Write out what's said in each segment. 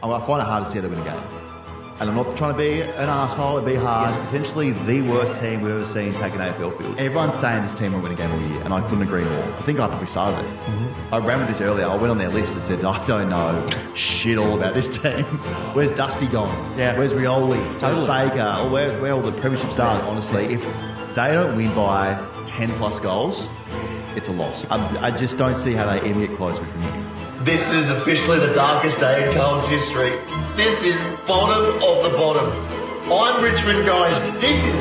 I find it hard to see how they win a game. And I'm not trying to be an asshole, it'd be hard. It's potentially the worst team we've ever seen take an AFL field. Everyone's saying this team will win a game all year, and I couldn't agree more. I think I probably started it. Mm-hmm. I ran with this earlier. I went on their list and said, I don't know shit all about this team. Where's Dusty gone? Yeah. Where's Rioli? Totally. Where's Baker? Or where are all the premiership stars? Honestly, if they don't win by 10 plus goals, it's a loss. I just don't see how they even get closer from here. This is officially the darkest day in Carlton's history. This is bottom of the bottom. I'm Richmond, guys. This is...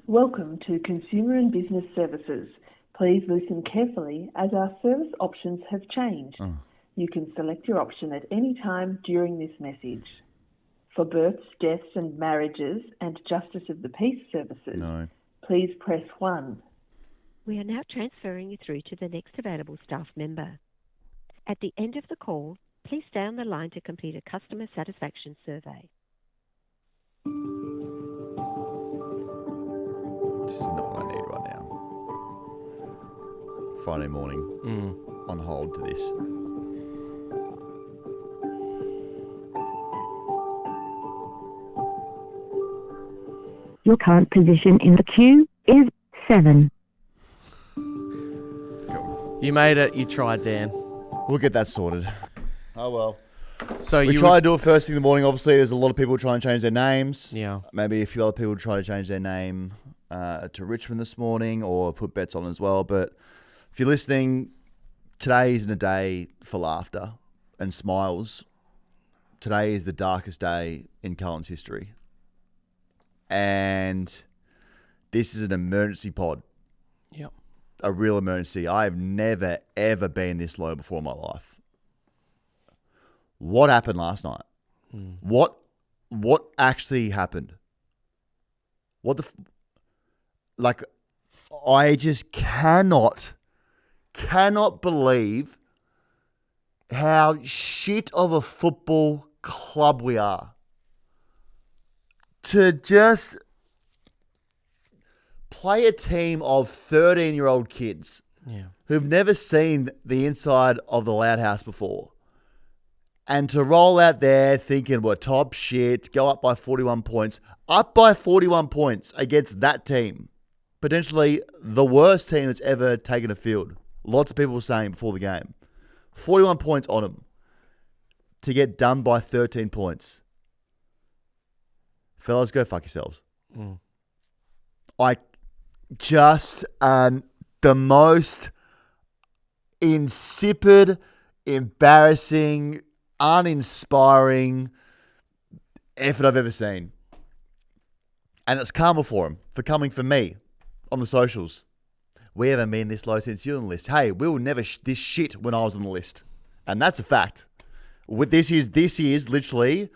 Welcome to Consumer and Business Services. Please listen carefully as our service options have changed. You can select your option at any time during this message. For births, deaths and marriages and Justice of the Peace services, please press 1. We are now transferring you through to the next available staff member. At the end of the call, please stay on the line to complete a customer satisfaction survey. This is not what I need right now. Friday morning, on hold to this. Your current position in the queue is 7. You made it. You tried, Dan. We'll get that sorted. Oh, well. So we try to do it first thing in the morning. Obviously, there's a lot of people trying to change their names. Yeah. Maybe a few other people try to change their name to Richmond this morning or put bets on as well. But if you're listening, today isn't a day for laughter and smiles. Today is the darkest day in Carlton's history. And this is an emergency pod. Yep. A real emergency. I have never, ever been this low before in my life. What happened last night? What actually happened? I just cannot believe how shit of a football club we are. To just play a team of 13-year-old kids who've never seen the inside of the Loud House before, and to roll out there thinking we're top shit, go up by 41 points against that team, potentially the worst team that's ever taken a field. Lots of people were saying before the game. 41 points on them to get done by 13 points. Fellas, go fuck yourselves. Just the most insipid, embarrassing, uninspiring effort I've ever seen. And it's karma for him, for coming for me on the socials. We haven't been this low since you were on the list. Hey, we were never this shit when I was on the list. And that's a fact. This is literally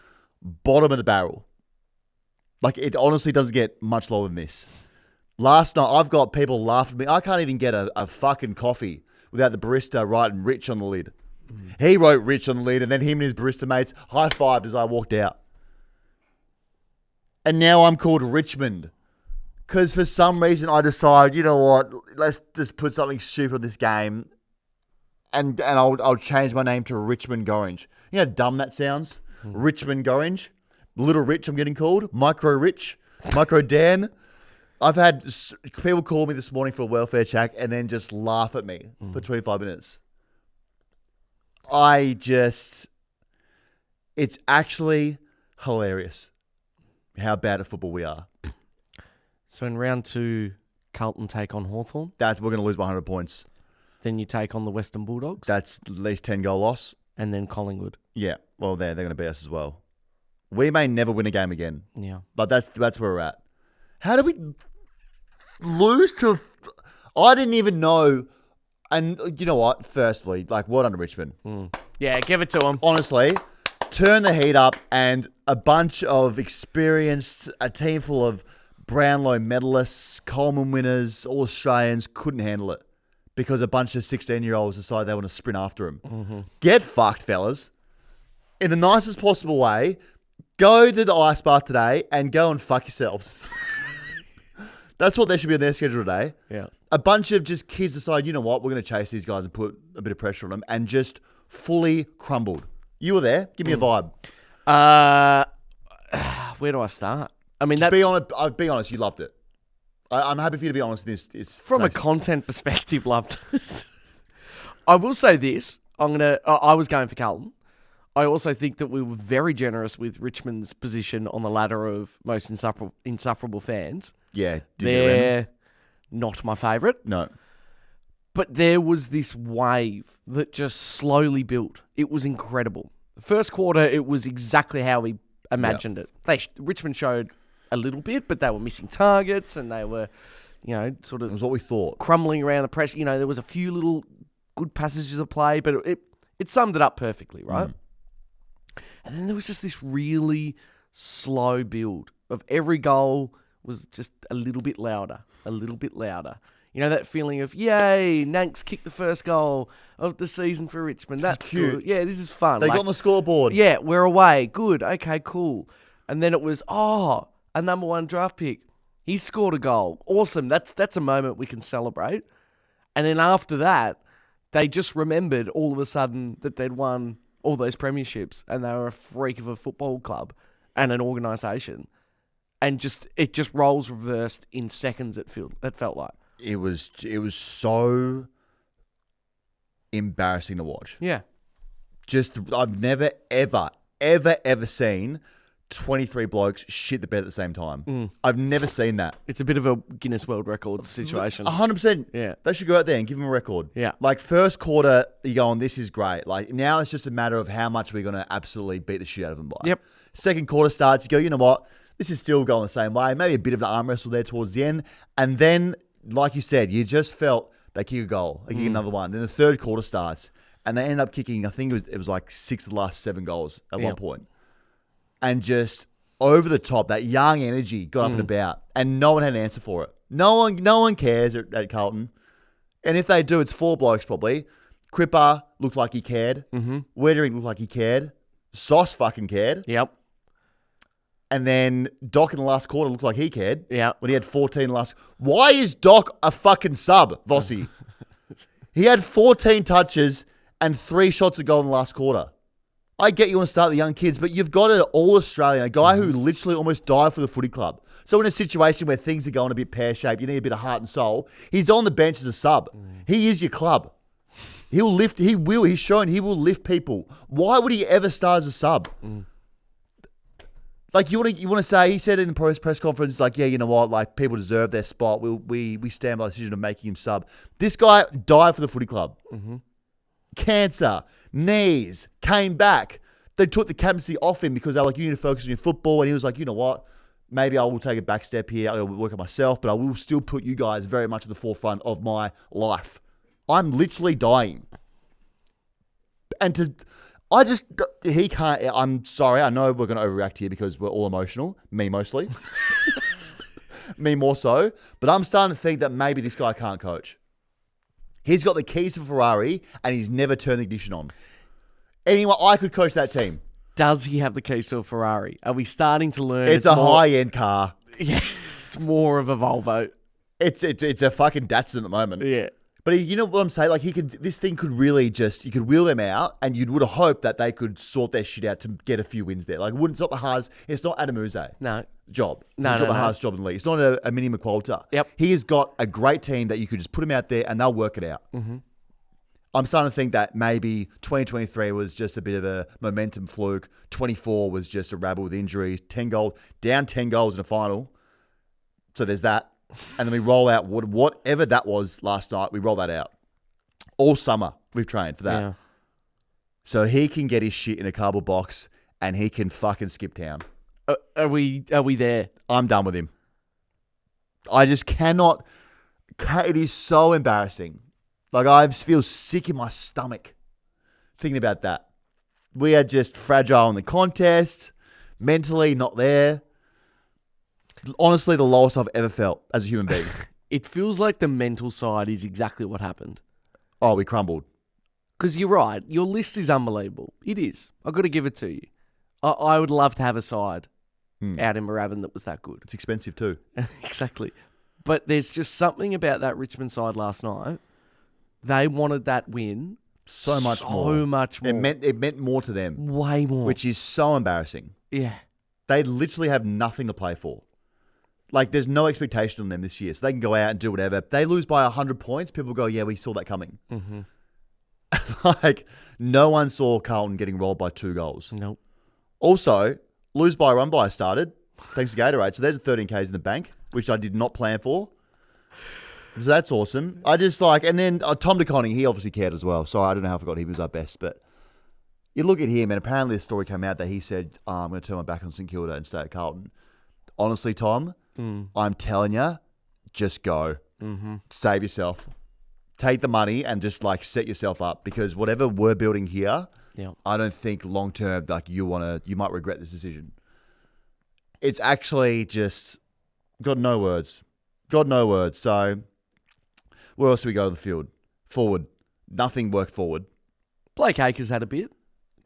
bottom of the barrel. Like, it honestly doesn't get much lower than this. Last night, I've got people laughing at me. I can't even get a fucking coffee without the barista writing Rich on the lid. He wrote Rich on the lid, and then him and his barista mates high-fived as I walked out. And now I'm called Richmond. Because for some reason, I decide, you know what, let's just put something stupid on this game, and I'll change my name to Richmond Gorringe. You know how dumb that sounds? Richmond Gorringe. Little Rich, I'm getting called. Micro Rich. Micro Dan. I've had people call me this morning for a welfare check and then just laugh at me for 25 minutes. It's actually hilarious how bad at football we are. So in round 2, Carlton take on Hawthorn. We're going to lose by 100 points. Then you take on the Western Bulldogs. That's at least 10 goal loss. And then Collingwood. Yeah, well, they're going to beat us as well. We may never win a game again. Yeah. But that's where we're at. How did we lose to... I didn't even know. And you know what? Firstly, well done to Richmond. Yeah, give it to them. Honestly, turn the heat up, and a bunch of experienced, a team full of Brownlow medalists, Coleman winners, all Australians couldn't handle it because a bunch of 16-year-olds decided they want to sprint after him. Get fucked, fellas. In the nicest possible way, go to the ice bath today and go and fuck yourselves. That's what there should be on their schedule today. Yeah. A bunch of just kids decide, you know what, we're going to chase these guys and put a bit of pressure on them, and just fully crumbled. You were there. Give me a vibe. Where do I start? I mean, I'll be honest, you loved it. I'm happy for you to be honest in this. It's from a content perspective, loved it. I will say this. I was going for Carlton. I also think that we were very generous with Richmond's position on the ladder of most insufferable fans. Yeah. They're not my favourite. No. But there was this wave that just slowly built. It was incredible. The first quarter, it was exactly how we imagined it. Richmond showed a little bit, but they were missing targets and they were, sort of... It was what we thought. Crumbling around the pressure. There was a few little good passages of play, but it summed it up perfectly, right? And then there was just this really slow build of every goal was just a little bit louder. That feeling of, yay, Nanks kicked the first goal of the season for Richmond. That's cute. Good. Yeah, this is fun. They got on the scoreboard. Yeah, we're away. Good. Okay, cool. And then it was, a number 1 draft pick. He scored a goal. Awesome. That's a moment we can celebrate. And then after that, they just remembered all of a sudden that they'd won all those premierships and they were a freak of a football club and an organisation. And it just roles reversed in seconds, it felt like. It was so embarrassing to watch. Yeah. I've never, ever seen 23 blokes shit the bed at the same time. I've never seen that. It's a bit of a Guinness World Records situation. 100%. Yeah. They should go out there and give them a record. Yeah. Like, first quarter, you're going, this is great. Like, now it's just a matter of how much we're going to absolutely beat the shit out of them by. Yep. Second quarter starts, you go, you know what? This is still going the same way. Maybe a bit of an arm wrestle there towards the end. And then, like you said, you just felt they kick a goal. They kick another one. Then the third quarter starts. And they end up kicking, I think it was like 6 of the last 7 goals at one point. And just over the top, that young energy got up and about. And no one had an answer for it. No one cares at Carlton. And if they do, it's 4 blokes probably. Cripper looked like he cared. Wettering looked like he cared. Sauce fucking cared. Yep. And then Doc in the last quarter looked like he cared. Yeah. When he had 14 last. Why is Doc a fucking sub, Vossi? He had 14 touches and 3 shots of goal in the last quarter. I get you want to start the young kids, but you've got an all-Australian, a guy who literally almost died for the footy club. So in a situation where things are going a bit pear-shaped, you need a bit of heart and soul, he's on the bench as a sub. He is your club. He's shown he will lift people. Why would he ever start as a sub? Like, you want to say, he said in the press conference, like, yeah, you know what, like, people deserve their spot. We stand by the decision of making him sub. This guy died for the footy club. Cancer, knees, came back. They took the captaincy off him because they were like, you need to focus on your football. And he was like, you know what, maybe I will take a back step here. I will work on myself, but I will still put you guys very much at the forefront of my life. I'm literally dying. And he can't, I'm sorry, I know we're going to overreact here because we're all emotional. Me mostly. Me more so. But I'm starting to think that maybe this guy can't coach. He's got the keys to Ferrari and he's never turned the ignition on. Anyway, I could coach that team. Does he have the keys to a Ferrari? Are we starting to learn? It's a high-end car. Yeah, it's more of a Volvo. It's a fucking Datsun at the moment. Yeah. But you know what I'm saying? Like, this thing could really you could wheel them out and you would have hoped that they could sort their shit out to get a few wins there. Like, it's not the hardest, it's not Adamuze. No. Job. No, it's not the hardest job in the league. It's not a mini McQualter. Yep. He has got a great team that you could just put him out there and they'll work it out. I'm starting to think that maybe 2023 was just a bit of a momentum fluke. 24 was just a rabble with injuries. 10 goals in a final. So there's that. And then we roll out whatever that was last night. We roll that out. All summer we've trained for that. Yeah. So he can get his shit in a cardboard box and he can fucking skip town. Are we there? I'm done with him. I just cannot. It is so embarrassing. Like, I feel sick in my stomach thinking about that. We are just fragile in the contest, mentally not there. Honestly, the lowest I've ever felt as a human being. It feels like the mental side is exactly what happened. Oh, we crumbled. Because you're right. Your list is unbelievable. It is. I've got to give it to you. I would love to have a side out in Moorabbin that was that good. It's expensive too. Exactly. But there's just something about that Richmond side last night. They wanted that win So much more. So much more. It meant more to them, Way more. which is so embarrassing. Yeah. They literally have nothing to play for. Like, there's no expectation on them this year, so they can go out and do whatever. If they lose by 100 points, people go, yeah, we saw that coming. Mm-hmm. Like, no one saw Carlton getting rolled by 2 goals. Nope. Also, lose by run by started, thanks to Gatorade. So there's a 13Ks in the bank, which I did not plan for. So that's awesome. I just like, and then Tom DeConning, he obviously cared as well. So I don't know how I forgot he was our best, but you look at him, and apparently the story came out that he said, I'm going to turn my back on St Kilda and stay at Carlton. Honestly, Tom, I'm telling you, just go. Mm-hmm. Save yourself. Take the money and just like set yourself up, because whatever we're building here, I don't think long term, like you might regret this decision. It's actually just got no words. So where else do we go to the field? Forward. Nothing worked forward. Blake Acres had a bit.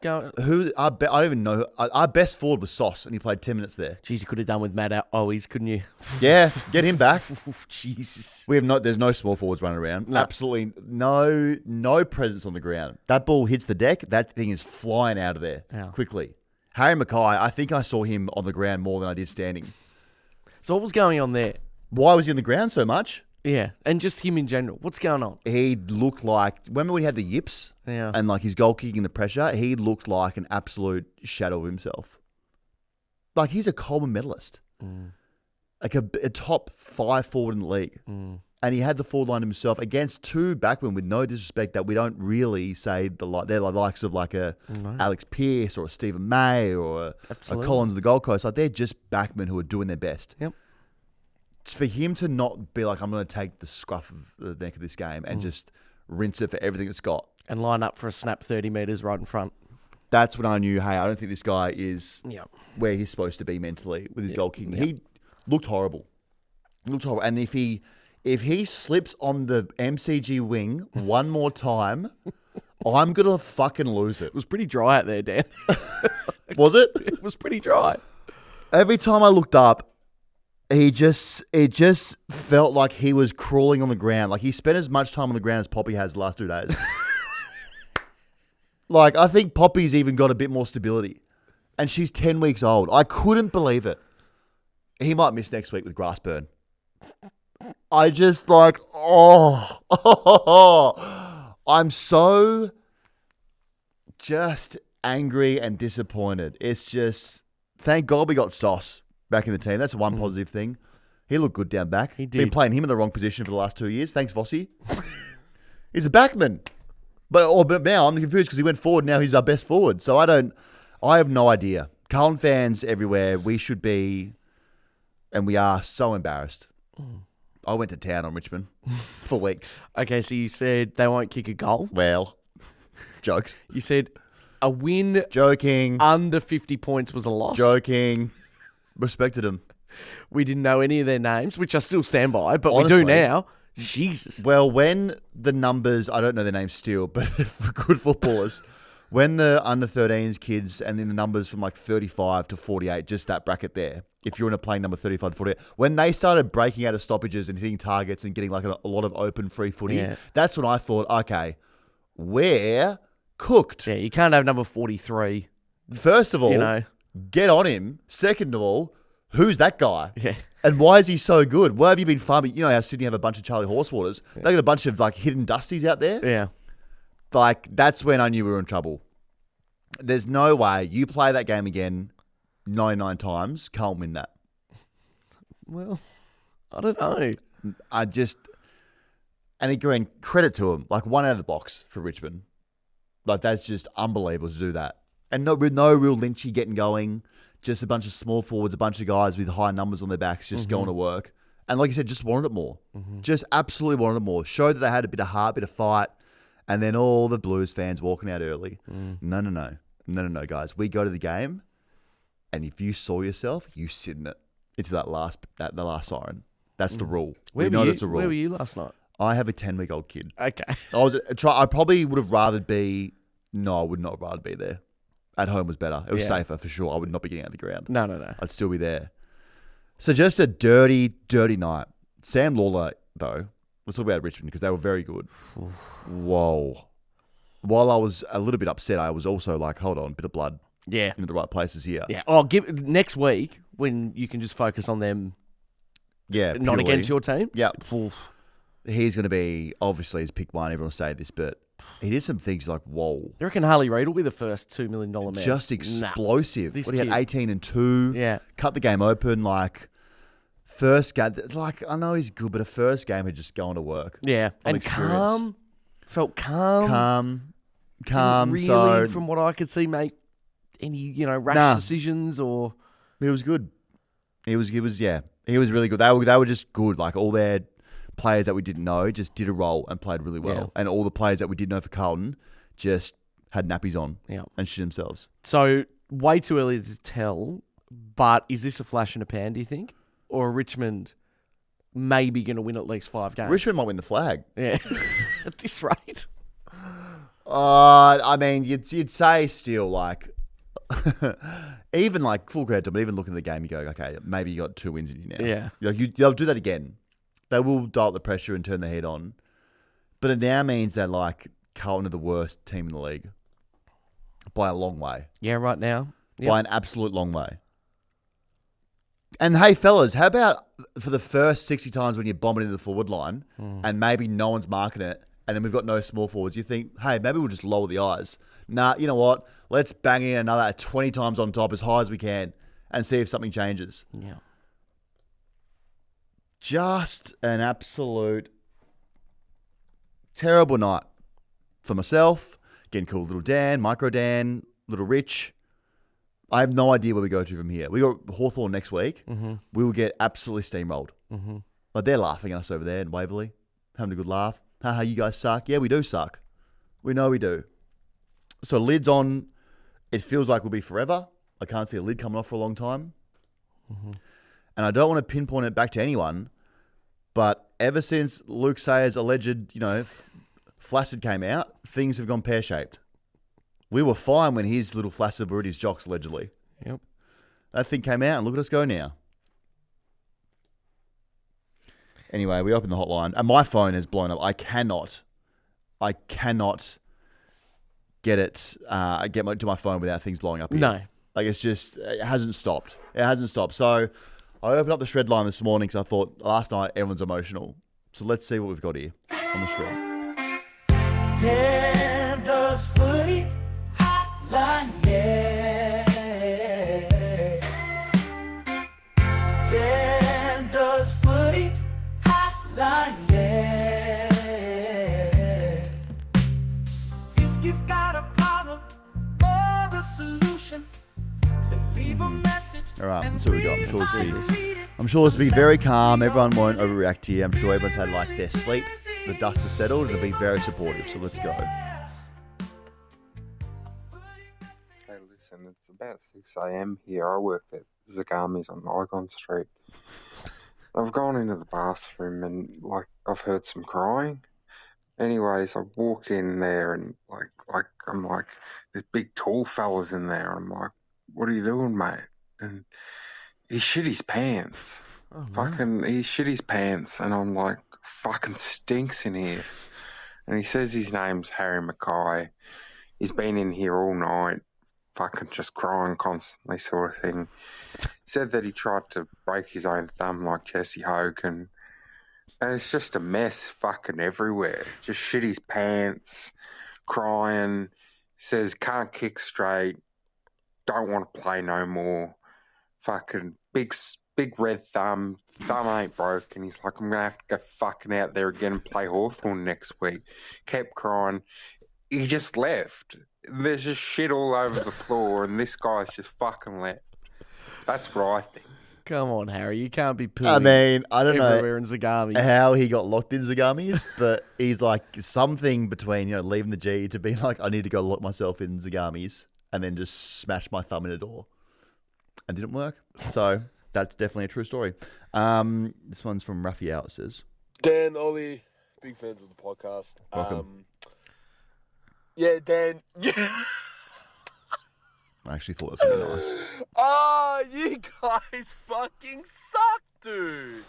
Go. I don't even know. Our best forward was Sauce, and he played 10 minutes there. Jeez, you could have done with Matt Owies, couldn't you? Yeah, get him back. Jesus. There's no small forwards running around. No. Absolutely no presence on the ground. That ball hits the deck, that thing is flying out of there quickly. Harry Mackay, I think I saw him on the ground more than I did standing. So what was going on there? Why was he on the ground so much? Yeah, and just him in general. What's going on? He looked like, remember when he had the yips? Yeah. And like his goal kicking the pressure? He looked like an absolute shadow of himself. Like, he's a Coleman medalist. Like a top 5 forward in the league. And he had the forward line himself against 2 backmen, with no disrespect, that we don't really say they're the likes of like a Alex Pearce or a Stephen May or a Collins of the Gold Coast. Like, they're just backmen who are doing their best. Yep. It's for him to not be like, I'm going to take the scruff of the neck of this game and just rinse it for everything it's got. And line up for a snap 30 metres right in front. That's when I knew, hey, I don't think this guy is where he's supposed to be mentally with his goal kicking. He looked horrible. And if he slips on the MCG wing one more time, I'm going to fucking lose it. It was pretty dry out there, Dan. Was it? It was pretty dry. Every time I looked up, it just felt like he was crawling on the ground. Like, he spent as much time on the ground as Poppy has the last 2 days. Like, I think Poppy's even got a bit more stability. And she's 10 weeks old. I couldn't believe it. He might miss next week with grass burn. I just like, I'm so just angry and disappointed. It's just, thank God we got Sauce back in the team. That's one positive thing. He looked good down back. He did. Been playing him in the wrong position for the last 2 years. Thanks, Vossi. He's a backman. But now I'm confused because he went forward. Now he's our best forward. So I have no idea. Carlton fans everywhere, we should be, and we are so embarrassed. I went to town on Richmond for weeks. Okay, so you said they won't kick a goal. Well, jokes. You said a win Joking. under 50 points was a loss. Joking. Respected them. We didn't know any of their names, which I still stand by, but Honestly, we do now. Jesus. Well, when the numbers, I don't know their names still, but for good footballers, when the under 13s kids and then the numbers from like 35 to 48, just that bracket there, if you're in a playing number 35 to 48, when they started breaking out of stoppages and hitting targets and getting like a lot of open free footy, that's when I thought, okay, we're cooked. Yeah, you can't have number 43. First of all, get on him. Second of all, who's that guy? Yeah. And why is he so good? Where have you been farming? You know how Sydney have a bunch of Charlie Horsewaters. They got a bunch of like hidden dusties out there. Yeah. Like, that's when I knew we were in trouble. There's no way you play that game again 99 times, can't win that. Well, I don't know. And again, credit to him. Like, 1 out of the box for Richmond. Like, that's just unbelievable to do that. And no real Lynchy getting going. Just a bunch of small forwards, a bunch of guys with high numbers on their backs just going to work. And like you said, just wanted it more. Just absolutely wanted it more. Showed that they had a bit of heart, a bit of fight. And then all the Blues fans walking out early. No, guys. We go to the game, and if you saw yourself, you sit in it into the last siren. That's the rule. That's a rule. Where were you last night? I have a 10-week-old kid. Okay. I probably would have rather be. No, I would not rather be there. At home was better. It was safer for sure. I would not be getting out of the ground. No. I'd still be there. So just a dirty, dirty night. Sam Lawler, though, let's talk about Richmond because they were very good. Whoa. While I was a little bit upset, I was also like, hold on, bit of blood Yeah. in the right places here. Yeah. Oh, next week when you can just focus on them, Yeah. not purely. against your team. Yeah. He's going to be, obviously, he's pick one. Everyone will say this, but he did some things like, whoa. You reckon Harley Reid will be the first $2 million man? Just explosive. This What, he had kid. 18 and 2. Yeah. Cut the game open, like, first game. It's like, I know he's good, but a first game had just gone to work. Yeah. On And experience. calm. Felt calm. Calm. Didn't So really, from what I could see, make any, rash Nah. decisions or... he was good. He was really good. They were just good. Like, all their players that we didn't know just did a role and played really well. Yeah. And all the players that we did know for Carlton just had nappies on Yeah. and shit themselves. So, way too early to tell, but is this a flash in a pan, do you think? Or are Richmond maybe going to win at least 5 games? Richmond might win the flag. Yeah. At this rate. I mean, you'd say still, like, even like full credit to them, but even looking at the game, you go, okay, maybe you got 2 wins in you now. Yeah. They'll do that again. They will dial up the pressure and turn the heat on. But it now means that, like, Carlton are the worst team in the league by a long way. Yeah, right now. Yep. By an absolute long way. And hey, fellas, how about for the first 60 times when you're bombing into the forward line and maybe no one's marking it and then we've got no small forwards, you think, hey, maybe we'll just lower the eyes. Nah, you know what? Let's bang in another 20 times on top as high as we can and see if something changes. Yeah. Just an absolute terrible night for myself, getting cool little Dan, Micro Dan, little Rich. I have no idea where we go to from here. We got Hawthorn next week. Mm-hmm. We will get absolutely steamrolled. Mm-hmm. Like, they're laughing at us over there in Waverley, having a good laugh. Haha, you guys suck. Yeah, we do suck. We know we do. So lid's on. It feels like we'll be forever. I can't see a lid coming off for a long time. Mm-hmm. And I don't want to pinpoint it back to anyone, but ever since Luke Sayers' alleged, flaccid came out, things have gone pear-shaped. We were fine when his little flaccid were at his jocks, allegedly. Yep. That thing came out, and look at us go now. Anyway, we opened the hotline, and my phone has blown up. I cannot get it, to my phone without things blowing up here. No. Like, it hasn't stopped. It hasn't stopped. So I opened up the shred line this morning because I thought last night everyone's emotional. So let's see what we've got here on the shred. Dan does footy hotline, yeah. Dan does footy hotline, yeah. If you've got a problem or a solution, then leave a message. All right, let's see what we got. I'm sure this will be very calm. Everyone won't overreact here. I'm sure everyone's had like their sleep. The dust has settled. It'll be very supportive. So let's go. Hey, listen, it's about 6 a.m. here. I work at Zagami's on Lygon Street. I've gone into the bathroom and, I've heard some crying. Anyways, I walk in there and, I'm like, there's big tall fellas in there. And I'm like, what are you doing, mate? And he shit his pants. Oh, no. He shit his pants. And I'm like, fucking stinks in here. And he says his name's Harry Mackay. He's been in here all night, fucking just crying constantly, sort of thing. He said that he tried to break his own thumb like Jesse Hogan. And it's just a mess fucking everywhere. Just shit his pants, crying, says can't kick straight, don't want to play no more. Fucking big red thumb ain't broken. He's like, I'm going to have to go fucking out there again and play Hawthorn next week. Kept crying. He just left. There's just shit all over the floor and this guy's just fucking left. That's what I think. Come on, Harry. You can't be pulling I mean, I don't everywhere know in Zagami. how he got locked in Zagami's, but he's like something between, leaving the G to being like, I need to go lock myself in Zagami's and then just smash my thumb in a door. And didn't work. So that's definitely a true story. This one's from Raphael, it says. Dan, Ollie, big fans of the podcast. Welcome. Yeah, Dan. I actually thought this would be nice. Oh, you guys fucking suck, dude.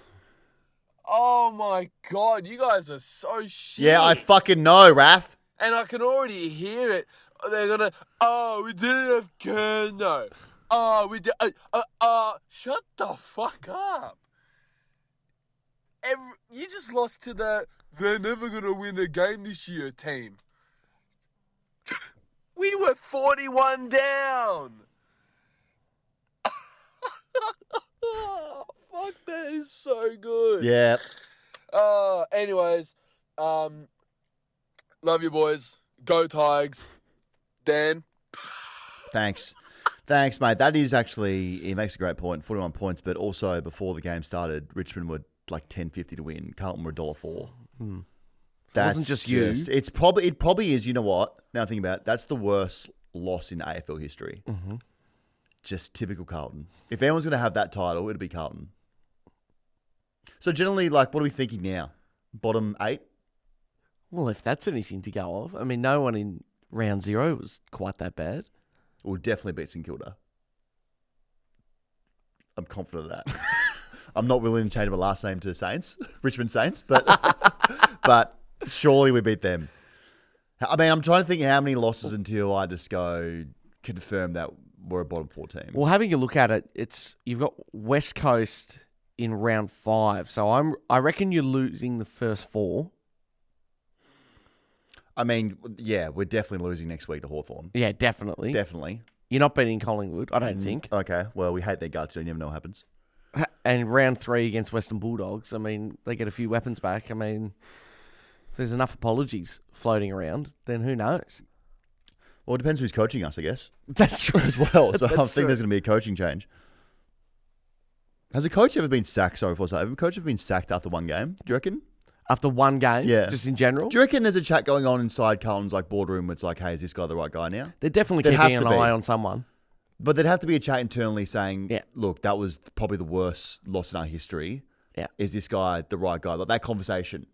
Oh my God, you guys are so shit. Yeah, I fucking know, Raph. And I can already hear it. They're gonna, we didn't have Kerno. We did, shut the fuck up. You just lost to they're never gonna win a game this year team. We were 41 down. Fuck, that is so good. Yeah. Anyways, love you boys. Go Tigers. Dan. Thanks, mate. That is actually, he makes a great point. 41 points, but also before the game started, Richmond were like 10.50 to win. Carlton were $1.04. That wasn't just you. It probably is. You know what? Now think about it, that's the worst loss in AFL history. Mm-hmm. Just typical Carlton. If anyone's going to have that title, it'd be Carlton. So generally, like, what are we thinking now? Bottom 8? Well, if that's anything to go off. I mean, no one in round 0 was quite that bad. We'll definitely beat St Kilda. I'm confident of that. I'm not willing to change my last name to Saints, Richmond Saints, but surely we beat them. I mean, I'm trying to think how many losses until I just go confirm that we're a bottom 4 team. Well, having a look at it, you've got West Coast in round 5, so I reckon you're losing the first 4. I mean, yeah, we're definitely losing next week to Hawthorn. Yeah, definitely. Definitely. You're not beating Collingwood, I don't think. Okay, well, we hate their guts, so you never know what happens. And round 3 against Western Bulldogs, I mean, they get a few weapons back. I mean, if there's enough apologies floating around, then who knows? Well, it depends who's coaching us, I guess. That's true. As well. So I That's think true. there's going to be a coaching change. Has a coach ever been sacked? Sorry for that. Have a coach ever been sacked after one game? Do you reckon? After one game? Yeah. Just in general? Do you reckon there's a chat going on inside Carlton's like boardroom where it's like, hey, is this guy the right guy now? They're definitely There'd keeping have an to be. eye on someone. But there'd have to be a chat internally saying, Yeah. look, that was probably the worst loss in our history. Yeah. Is this guy the right guy? Like that conversation.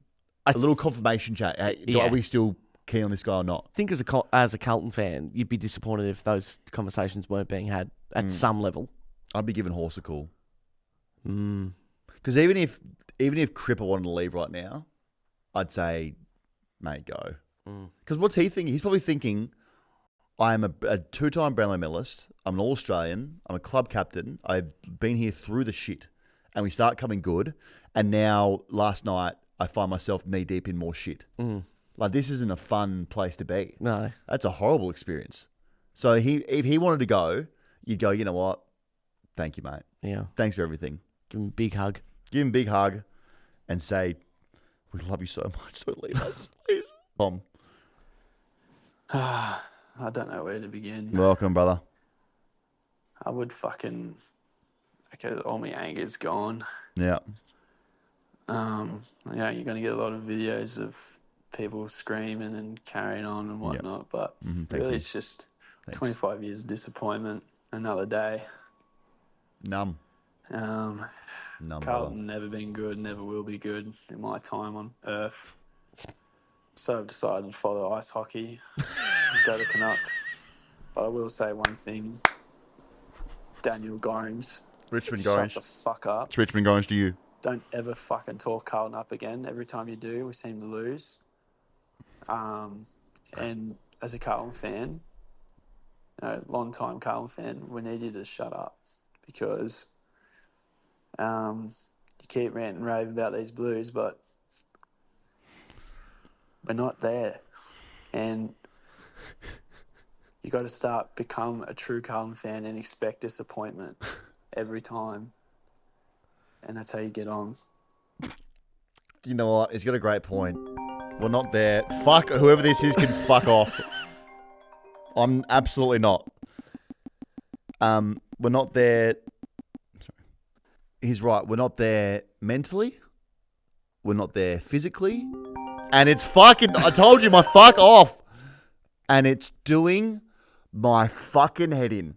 I A little confirmation chat. Hey, Yeah. are we still keen on this guy or not? think as a Carlton fan, you'd be disappointed if those conversations weren't being had at some level. I'd be giving Horse a call. Mm. Because even if Cripper wanted to leave right now, I'd say, mate, go. Because what's he thinking? He's probably thinking, I'm a 2-time Brownlow medalist. I'm an All-Australian. I'm a club captain. I've been here through the shit. And we start coming good. And now, last night, I find myself knee-deep in more shit. Like, this isn't a fun place to be. No. That's a horrible experience. So if he wanted to go, you'd go, you know what? Thank you, mate. Yeah. Thanks for everything. Give him a big hug. Give him a big hug and say, we love you so much. Don't leave us, please. Tom. I don't know where to begin. Welcome, brother. I would fucking... Okay, all my anger's gone. Yeah. Yeah, you're going to get a lot of videos of people screaming and carrying on and whatnot, but Thank really you. it's just Thanks. 25 years of disappointment, another day. Numb. Carlton brother. never been good, never will be good in my time on earth. So I've decided to follow ice hockey, go to Canucks. But I will say one thing. Daniel Gorings. Richmond Shut Gorings. the fuck up. It's Richmond Gorings to you. Don't ever fucking talk Carlton up again. Every time you do, we seem to lose. And as a Carlton fan, long-time Carlton fan, we need you to shut up because you keep ranting and raving about these Blues, but we're not there. And you got to become a true Carlton fan and expect disappointment every time. And that's how you get on. You know what? He's got a great point. We're not there. Fuck, whoever this is can fuck off. I'm absolutely not. We're not there. Sorry. He's right. We're not there mentally. We're not there physically. And it's fucking, I told you, my fuck off. And it's doing my fucking head in.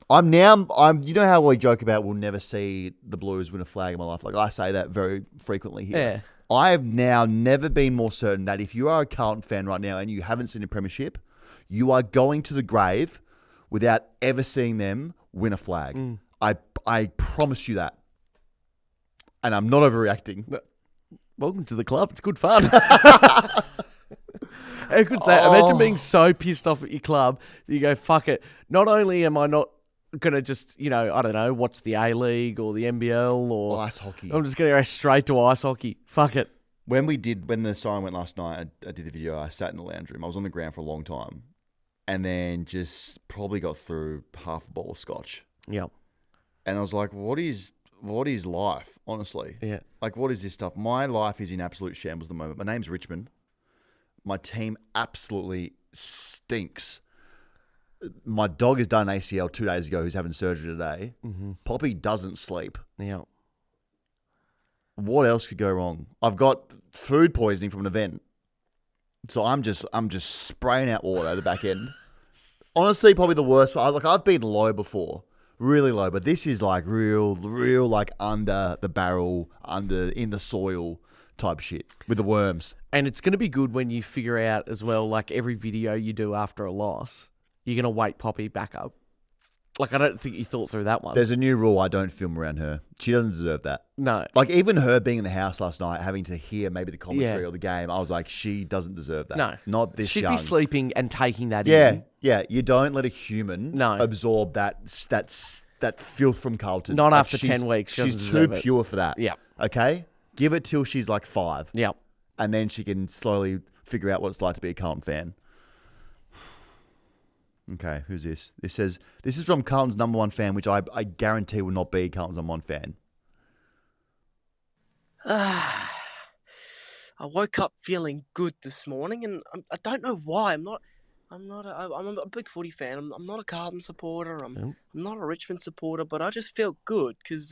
You know how we joke about we'll never see the Blues win a flag in my life? Like, I say that very frequently here. Yeah. I have now never been more certain that if you are a Carlton fan right now and you haven't seen a premiership, you are going to the grave without ever seeing them win a flag. I promise you that. And I'm not overreacting. Welcome to the club. It's good fun. How good's that? Imagine being so pissed off at your club that you go, fuck it. Not only am I not going to just, I don't know, watch the A-League or the NBL or... Ice hockey. I'm just going to go straight to ice hockey. Fuck it. When the siren went last night, I did the video, I sat in the lounge room. I was on the ground for a long time. And then just probably got through half a bowl of scotch. Yeah. And I was like, what is life, honestly? Yeah. Like, what is this stuff? My life is in absolute shambles at the moment. My name's Richmond. My team absolutely stinks. My dog has done an ACL 2 days ago who's having surgery today. Mm-hmm. Poppy doesn't sleep. Yeah. What else could go wrong? I've got food poisoning from an event. So I'm just spraying out water at the back end. Honestly, probably the worst. Like, I've been low before. Really low. But this is like real like under the barrel, in the soil type shit with the worms. And it's going to be good when you figure out as well, like every video you do after a loss, you're going to wake Poppy back up. Like, I don't think you thought through that one. There's a new rule. I don't film around her. She doesn't deserve that. No. Like, even her being in the house last night, having to hear maybe the commentary or the game, I was like, she doesn't deserve that. No. Not this She'd young. be sleeping and taking that in. Yeah. You don't let a human absorb that filth from Carlton. Not Like, after 10 weeks. She doesn't She's too deserve it. pure for that. Yeah. Okay? Give it till she's like 5. Yeah. And then she can slowly figure out what it's like to be a Carlton fan. Okay, who's this? This says, this is from Carlton's number 1 fan, which I guarantee will not be Carlton's number 1 fan. I woke up feeling good this morning, and I don't know why. I'm a big footy fan. I'm not a Carlton supporter. I'm not a Richmond supporter, but I just felt good because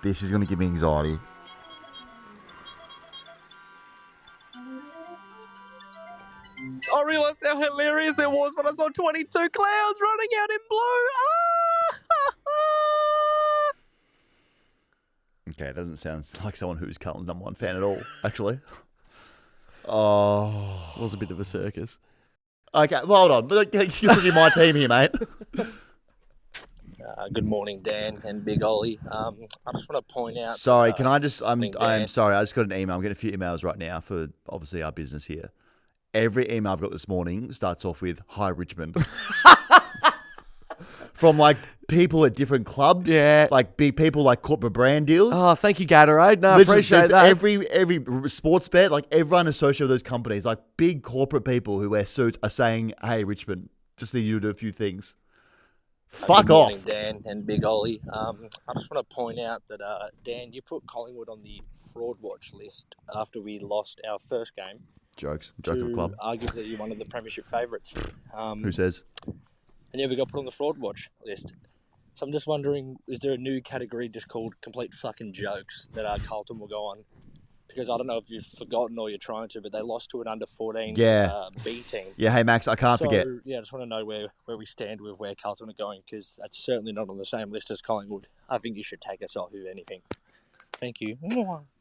This is going to give me anxiety. I realised how hilarious it was when I saw 22 clouds running out in blue. Okay, it doesn't sound like someone who's Carlton's number 1 fan at all, actually. Oh. It was a bit of a circus. Okay, well, hold on. You're looking at my team here, mate. Good morning, Dan and Big Ollie. I just want to point out... Sorry, can I just... I'm Dan. sorry, I just got an email. I'm getting a few emails right now for, obviously, our business here. Every email I've got this morning starts off with, "Hi, Richmond." From, like, people at different clubs. Yeah. Like, big people, like, corporate brand deals. Oh, thank you, Gatorade. No, I Literally, appreciate there's that. Every sports bet, like, everyone associated with those companies, like, big corporate people who wear suits are saying, "Hey, Richmond, just need you to do a few things." Fuck Good morning, off. Dan and Big Ollie. I just want to point out that, Dan, you put Collingwood on the fraud watch list after we lost our first game. Jokes. Joke of a club. Arguably, you're one of the premiership favourites. Who says? And yeah, we got put on the fraud watch list. So I'm just wondering, is there a new category just called complete fucking jokes that Carlton will go on? Because I don't know if you've forgotten or you're trying to, but they lost to an under-14 B team. Yeah, hey, Max, I can't forget. Yeah, I just want to know where we stand with where Carlton are going, because that's certainly not on the same list as Collingwood. I think you should take us off, if anything. Thank you.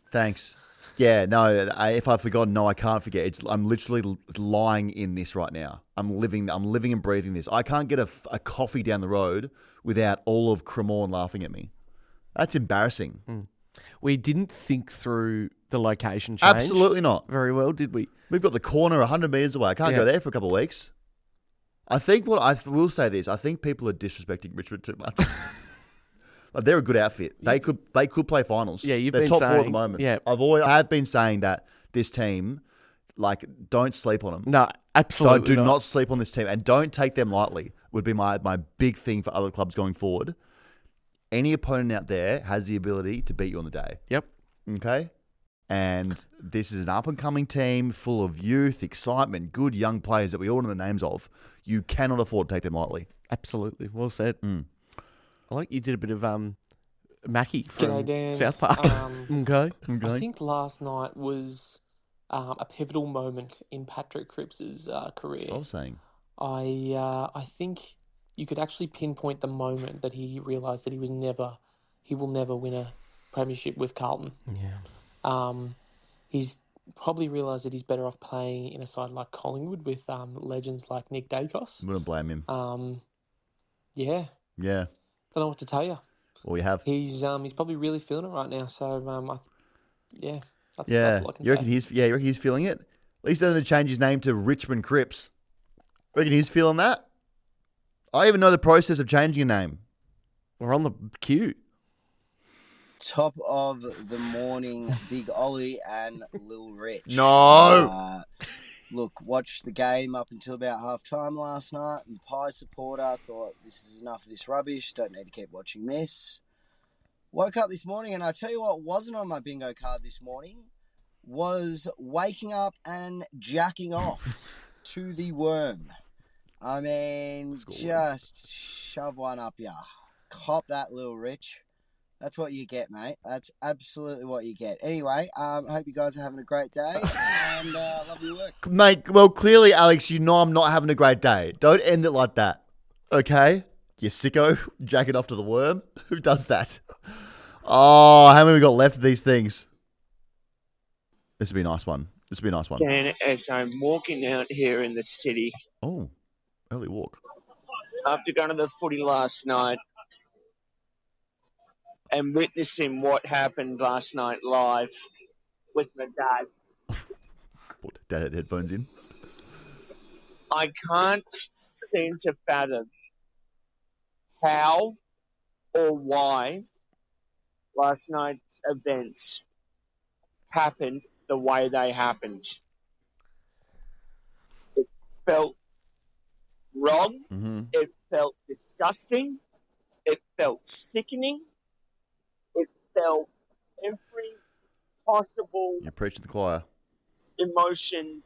Thanks. Yeah, no, if I've forgotten, no, I can't forget. I'm literally lying in this right now. I'm living and breathing this. I can't get a coffee down the road without all of Cremorne laughing at me. That's embarrassing. We didn't think through the location change. Absolutely not. Very well, did we? We've got the corner 100 metres away. I can't go there for a couple of weeks. I think I will say this. I think people are disrespecting Richmond too much. Like, they're a good outfit. They could play finals. Yeah, they're been top saying, 4 at the moment. Yeah. I have been saying that this team, like, don't sleep on them. No, absolutely Do not sleep on this team, and don't take them lightly. Would be my big thing for other clubs going forward. Any opponent out there has the ability to beat you on the day. Yep. Okay? And this is an up-and-coming team full of youth, excitement, good young players that we all know the names of. You cannot afford to take them lightly. Absolutely. Well said. I like you did a bit of Mackie G'day, from Dan. South Park. Okay. I think last night was a pivotal moment in Patrick Cripps's career. That's what I was saying. I think you could actually pinpoint the moment that he realised that he will never win a premiership with Carlton. Yeah. He's probably realised that he's better off playing in a side like Collingwood with legends like Nick Dacos. Wouldn't blame him. Yeah, Yeah. don't know what to tell you. Well, we have. He's probably really feeling it right now. So that's Yeah. all I can You reckon say. you reckon he's feeling it? At least he doesn't change his name to Richmond Crips. Reckon he's feeling that? I even know the process of changing a name. We're on the queue. Top of the morning, Big Ollie and Lil Rich. No. Look, watched the game up until about half-time last night. I'm a Pie supporter. Thought, this is enough of this rubbish. Don't need to keep watching this. Woke up this morning, and I tell you what wasn't on my bingo card this morning was waking up and jacking off to the worm. I mean, just shove one up ya. Cop that, Lil Rich. That's what you get, mate. That's absolutely what you get. Anyway, I hope you guys are having a great day and love your work. Mate, well, clearly, Alex, you know I'm not having a great day. Don't end it like that. Okay? You sicko. Jacking off to the worm. Who does that? Oh, how many we got left of these things? This would be a nice one. Dan, as I'm walking out here in the city. Oh, early walk. After going to the footy last night and witnessing what happened last night live with my dad. Dad had headphones in. I can't seem to fathom how or why last night's events happened the way they happened. It felt wrong. Mm-hmm. It felt disgusting. It felt sickening. It felt every possible You're preaching to the choir. emotion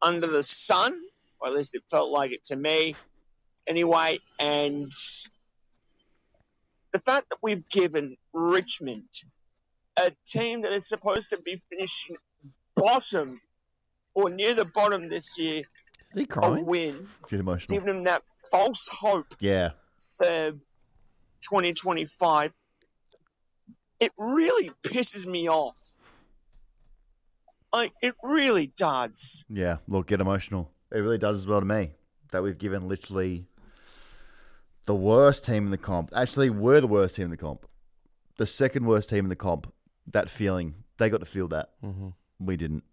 under the sun, or at least it felt like it to me. Anyway, and the fact that we've given Richmond, a team that is supposed to be finishing bottom or near the bottom this year, a win, Get emotional. giving them that false hope Yeah. for 2025, it really pisses me off. Like, it really does. Yeah, look, get emotional. It really does as well to me that we've given literally the worst team in the comp. Actually, we're the worst team in the comp. The second worst team in the comp. That feeling. They got to feel that. Mm-hmm. We didn't.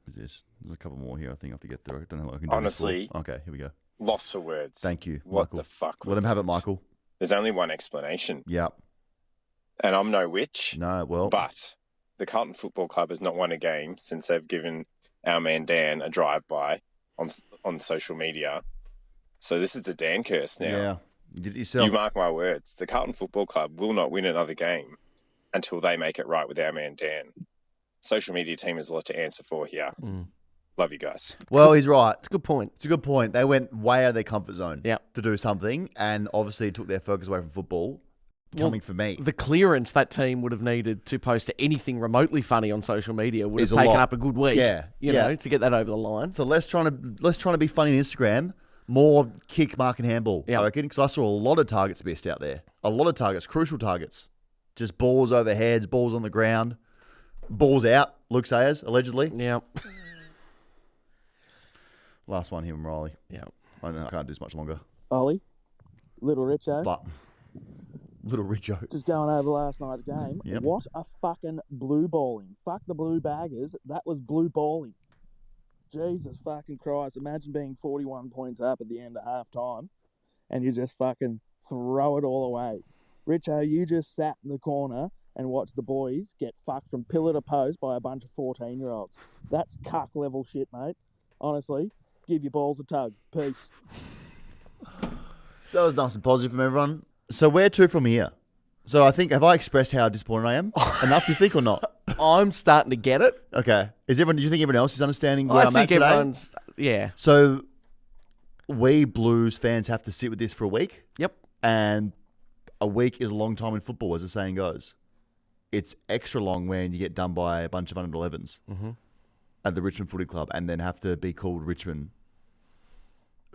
There's a couple more here I think I have to get through. I don't know what I can do. Honestly. Okay, here we go. Lost for words. Thank you, What Michael. the fuck Let was him have it? it, Michael. There's only one explanation. Yeah. And I'm no witch. No, well. But the Carlton Football Club has not won a game since they've given our man Dan a drive-by on social media. So this is a Dan curse now. Yeah. You did it yourself. You mark my words. The Carlton Football Club will not win another game until they make it right with our man Dan. Social media team has a lot to answer for here. Mm. Love you guys. Well, he's right. It's a good point. It's a good point. They went way out of their comfort zone to do something, and obviously took their focus away from football. Coming for me. The clearance that team would have needed to post anything remotely funny on social media would have Is a taken lot. up a good week. Yeah. You know, to get that over the line. So less trying to be funny on Instagram, more kick, mark, and handball. I reckon, because I saw a lot of targets missed out there. A lot of targets, crucial targets. Just balls over heads, balls on the ground, balls out. Luke Sayers, allegedly. Yeah. Last one, him and Riley. Yeah. I don't know, I can't do this much longer. Ollie, Little Richo. But Little Richo. Just going over last night's game. Yep. What a fucking blue balling. Fuck the blue baggers. That was blue balling. Jesus fucking Christ. Imagine being 41 points up at the end of half time and you just fucking throw it all away. Richo, you just sat in the corner and watched the boys get fucked from pillar to post by a bunch of 14-year-olds. That's cuck level shit, mate. Honestly, give your balls a tug. Peace. So that was nice and positive from everyone. So where to from here? So I think, have I expressed how disappointed I am? Enough, you think, or not? I'm starting to get it. Okay. Do you think everyone else is understanding where I'm at today? Everyone's, yeah. So we Blues fans have to sit with this for a week. Yep. And a week is a long time in football, as the saying goes. It's extra long when you get done by a bunch of under-11s at the Richmond Footy Club and then have to be called Richmond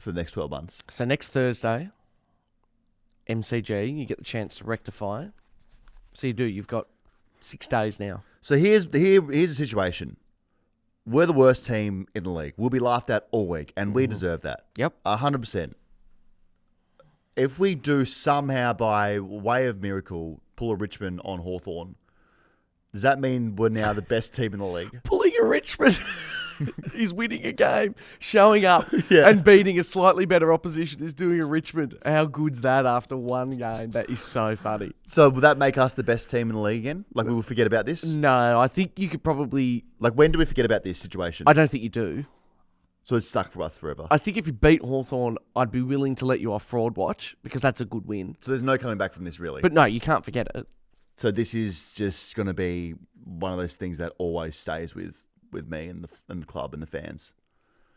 for the next 12 months. So next Thursday, MCG, you get the chance to rectify it. So you do. You've got 6 days now. So here's the situation. we're the worst team in the league. We'll be laughed at all week, and we deserve that. Yep. 100%. If we do somehow, by way of miracle, pull a Richmond on Hawthorn, does that mean we're now the best team in the league? Pulling a Richmond. He's winning a game, showing up and beating a slightly better opposition is doing a Richmond. How good's that after one game? That is so funny. So will that make us the best team in the league again? Like we will forget about this? No, I think you could probably... Like when do we forget about this situation? I don't think you do. So it's stuck for us forever? I think if you beat Hawthorn, I'd be willing to let you off fraud watch because that's a good win. So there's no coming back from this really? But no, you can't forget it. So this is just going to be one of those things that always stays with me and the club and the fans.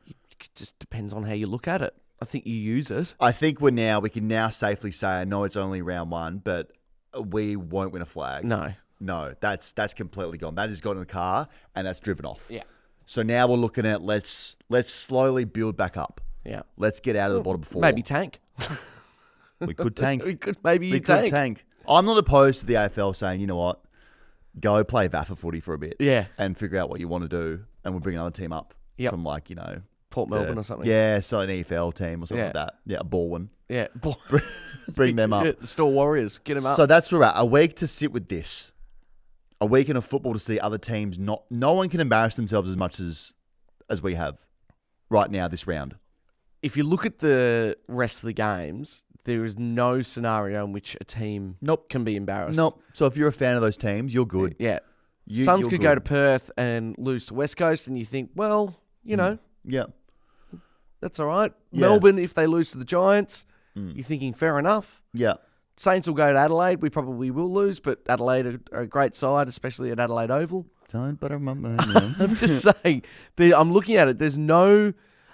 It just depends on how you look at it. I think you use it. I think we can now safely say, I know it's only round one, but we won't win a flag. No, that's completely gone. That has got in the car and that's driven off. Yeah. So now we're looking at let's slowly build back up. Yeah. Let's get out of the bottom four. Maybe tank. We could tank. We could maybe tank. I'm not opposed to the AFL saying, you know what, go play VAFA footy for a bit. Yeah. And figure out what you want to do. And we'll bring another team up from Port Melbourne or something. Yeah, so an EFL team or something like that. Yeah, a Baldwin. Yeah. Bring them up. Yeah, the Store Warriors. Get them up. So that's where we're at. A week to sit with this. A weekend of football to see other teams. No one can embarrass themselves as much as we have right now this round. If you look at the rest of the games, there is no scenario in which a team can be embarrassed. Nope. So if you're a fan of those teams, you're good. Yeah. Suns could go to Perth and lose to West Coast, and you think, well, you know. Yeah. That's all right. Yeah. Melbourne, if they lose to the Giants, you're thinking, fair enough. Yeah. Saints will go to Adelaide. We probably will lose, but Adelaide are a great side, especially at Adelaide Oval. Don't but remember. I'm just saying. I'm looking at it. There's no...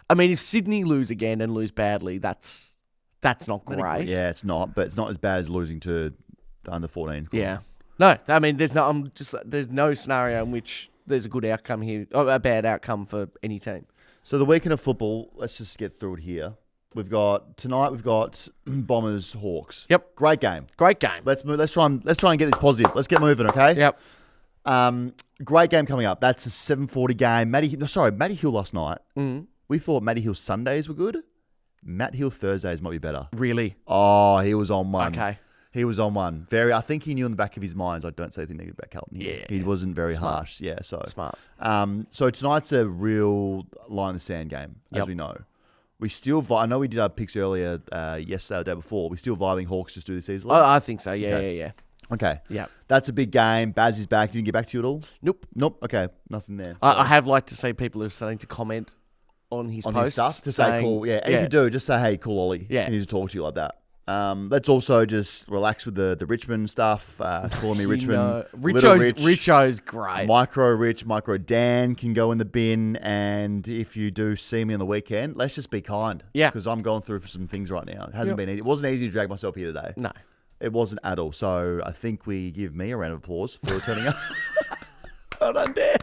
I mean, if Sydney lose again and lose badly, that's not great. Yeah, it's not, but it's not as bad as losing to the under 14. Yeah. No, I mean, there's no scenario in which there's a good outcome here, or a bad outcome for any team. So the weekend of football, let's just get through it here. Tonight we've got Bombers Hawks. Yep. Great game. Great game. Let's move. Let's try and get this positive. Let's get moving, okay? Yep. Great game coming up. That's a 7:40 game. Matty Hill last night. Mm. We thought Matty Hill Sundays were good. Matt Hill Thursdays might be better. Really? Oh, he was on one. Okay. He was on one. I think he knew in the back of his mind, I don't say anything negative about Carlton here. He wasn't very harsh. Yeah, so. Smart. So tonight's a real line in the sand game, as we know. We still, I know we did our picks earlier yesterday or the day before. We're still vibing Hawks just do this easily? Oh, I think so. Yeah. Okay. Yeah. That's a big game. Baz is back. Didn't get back to you at all? Nope. Okay. Nothing there. I have liked to see people who are starting to comment on his posts. His stuff to say cool. Yeah. And if you do, just say, hey, cool Ollie. Yeah. He needs to talk to you like that. Let's also just relax with the Richmond stuff. Calling me Richmond. Richo's great. Micro Dan can go in the bin. And if you do see me on the weekend, let's just be kind. Yeah. Because I'm going through some things right now. It hasn't been easy. It wasn't easy to drag myself here today. No. It wasn't at all. So I think we give me a round of applause for turning up. Well done, Dan.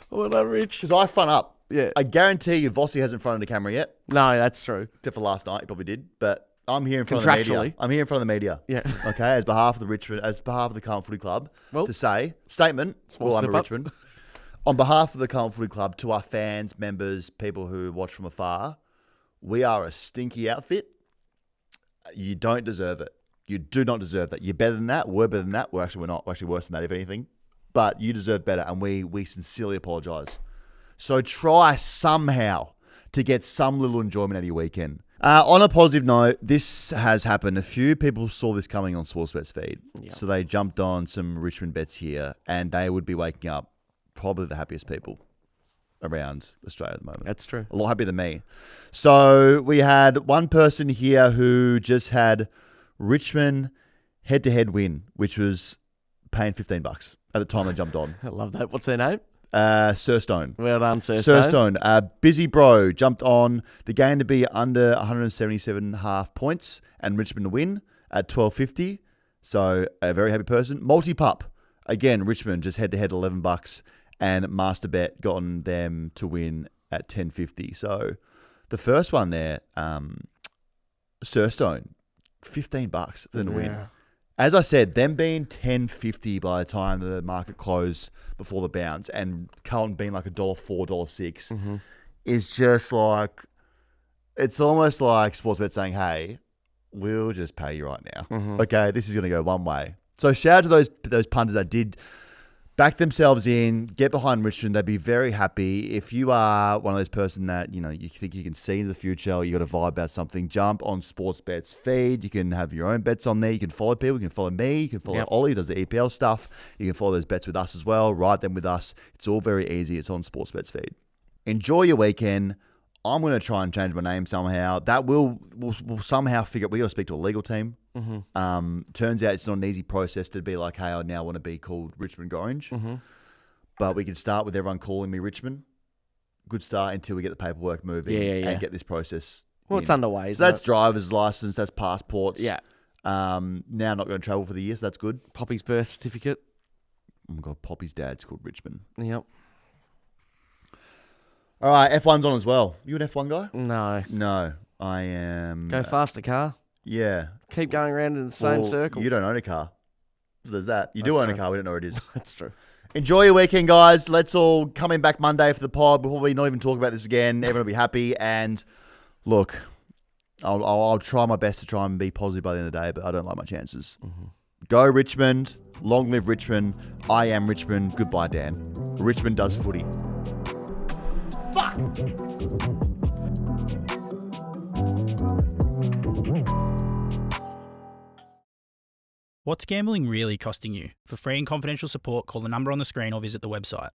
Well done, Rich. Because I front up. Yeah. I guarantee you Vossi hasn't fronted the camera yet. No, that's true. Except for last night, he probably did. But I'm here in front of the media. I'm here in front of the media. Yeah. Okay, as behalf of the Carlton Footy Club, to say, statement, I'm a Richmond. On behalf of the Carlton Footy Club, to our fans, members, people who watch from afar, we are a stinky outfit. You don't deserve it. You do not deserve that. You're better than that. We're better than that. We're not. We're actually worse than that, if anything. But you deserve better, and we sincerely apologise. So try somehow to get some little enjoyment out of your weekend. On a positive note, this has happened. A few people saw this coming on Sportsbet's feed. Yep. So they jumped on some Richmond bets here, and they would be waking up probably the happiest people around Australia at the moment. That's true. A lot happier than me. So we had one person here who just had Richmond head-to-head win, which was paying $15 at the time they jumped on. I love that. What's their name? Surstone. Well done, Surstone. Surstone. Busy Bro jumped on the game to be under 177.5 points and Richmond to win at 12.50. So a very happy person. Multi-pup. Again, Richmond just head-to-head $11 and Master Bet gotten them to win at 10.50. So the first one there, Surstone, $15 for them to win. As I said, them being $10.50 by the time the market closed before the bounce, and Carlton being like $1.04, $1.06, is just like, it's almost like Sportsbet saying, hey, we'll just pay you right now. Okay, this is going to go one way. So shout out to those punters that did back themselves in, get behind Richmond. They'd be very happy. If you are one of those person that, you think you can see into the future, or you got a vibe about something, jump on Sportsbet's feed. You can have your own bets on there. You can follow people. You can follow me. You can follow Ollie, who does the EPL stuff. You can follow those bets with us as well. Write them with us. It's all very easy. It's on Sportsbet's feed. Enjoy your weekend. I'm going to try and change my name somehow. That we'll somehow figure. We got to speak to a legal team. Turns out it's not an easy process to be like, hey, I now want to be called Richmond Orange. But we can start with everyone calling me Richmond. Good start until we get the paperwork moving and get this process. Well, it's underway. So that's driver's license. That's passports. Yeah. Now not going to travel for the year, so that's good. Poppy's birth certificate. Oh my God, Poppy's dad's called Richmond. Yep. All right, F1's on as well. You an F1 guy? No, I am. Go faster, car. Yeah. Keep going around in the same circle. You don't own a car. So there's that. You do own a car. We don't know where it is. That's true. Enjoy your weekend, guys. Let's all come in back Monday for the pod. We'll probably not even talk about this again. Everyone will be happy. And look, I'll try my best to try and be positive by the end of the day, but I don't like my chances. Go Richmond. Long live Richmond. I am Richmond. Goodbye, Dan. Richmond does footy. Fuck! What's gambling really costing you? For free and confidential support, call the number on the screen or visit the website.